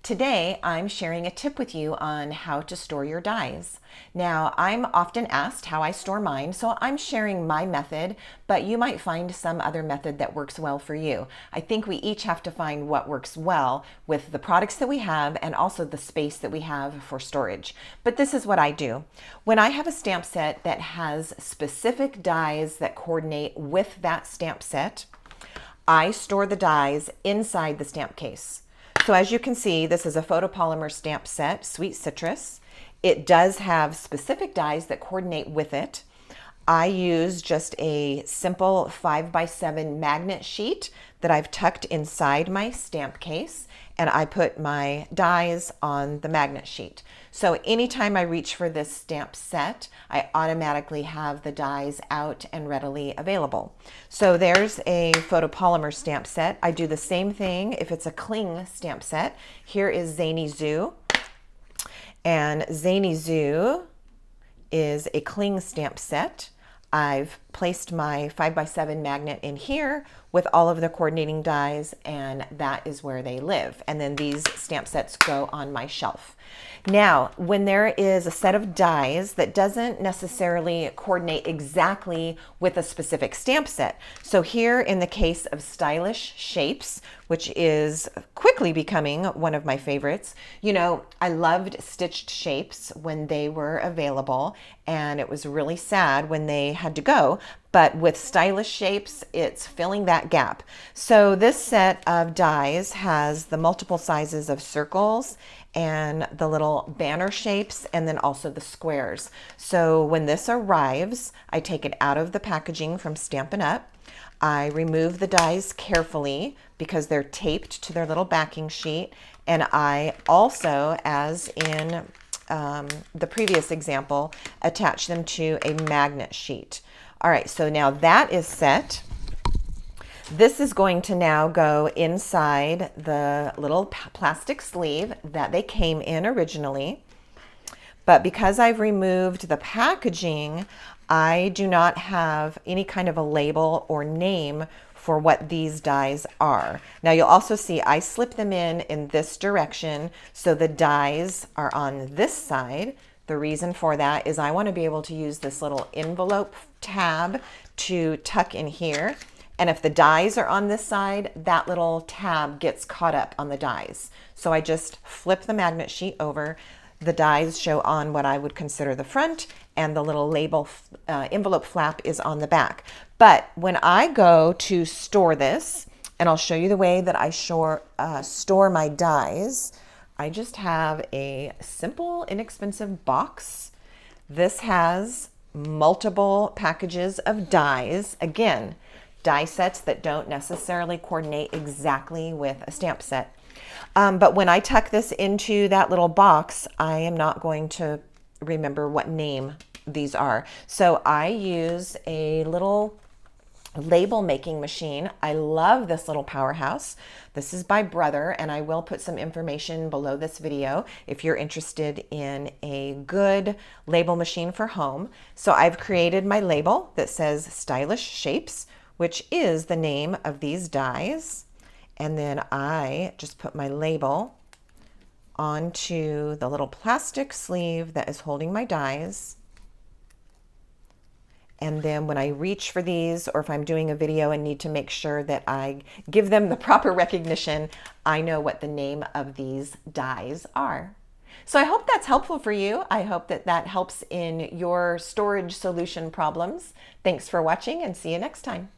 Today, I'm sharing a tip with you on how to store your dies. Now, I'm often asked how I store mine, so I'm sharing my method, but you might find some other method that works well for you. I think we each have to find what works well with the products that we have and also the space that we have for storage. But this is what I do. When I have a stamp set that has specific dies that coordinate with that stamp set, I store the dies inside the stamp case. So as you can see, this is a photopolymer stamp set, Sweet Citrus. It does have specific dies that coordinate with it. I use just a simple 5x7 magnet sheet that I've tucked inside my stamp case, and I put my dies on the magnet sheet. So anytime I reach for this stamp set, I automatically have the dies out and readily available. So there's a photopolymer stamp set. I do the same thing if it's a cling stamp set. Here is Zany Zoo, and Zany Zoo is a cling stamp set. I've placed my 5x7 magnet in here with all of the coordinating dies, and that is where they live. And then these stamp sets go on my shelf. Now, when there is a set of dies that doesn't necessarily coordinate exactly with a specific stamp set. So here in the case of Stylish Shapes, which is quickly becoming one of my favorites. You know, I loved Stitched Shapes when they were available, and it was really sad when they had to go. But with Stylish Shapes, it's filling that gap. So this set of dies has the multiple sizes of circles and the little banner shapes, and then also the squares. So when this arrives, I take it out of the packaging from Stampin' Up. I remove the dies carefully because they're taped to their little backing sheet. And I also, as in the previous example, attach them to a magnet sheet. All right, so now that is set. This is going to now go inside the little plastic sleeve that they came in originally. But because I've removed the packaging, I do not have any kind of a label or name for what these dies are. Now you'll also see I slip them in this direction, so the dies are on this side. The reason for that is I want to be able to use this little envelope tab to tuck in here. And if the dies are on this side, that little tab gets caught up on the dies. So I just flip the magnet sheet over. The dies show on what I would consider the front, and the little label envelope flap is on the back. But when I go to store this, and I'll show you the way that I store my dies, I just have a simple, inexpensive box. This has multiple packages of dies. Again, die sets that don't necessarily coordinate exactly with a stamp set. But when I tuck this into that little box, I am not going to remember what name these are. So I use a little label making machine. I love this little powerhouse. This is by Brother, and I will put some information below this video if you're interested in a good label machine for home. So I've created my label that says Stylish Shapes, which is the name of these dies. And then I just put my label onto the little plastic sleeve that is holding my dies. And then when I reach for these, or if I'm doing a video and need to make sure that I give them the proper recognition, I know what the name of these dies are. So I hope that's helpful for you. I hope that that helps in your storage solution problems. Thanks for watching, and see you next time.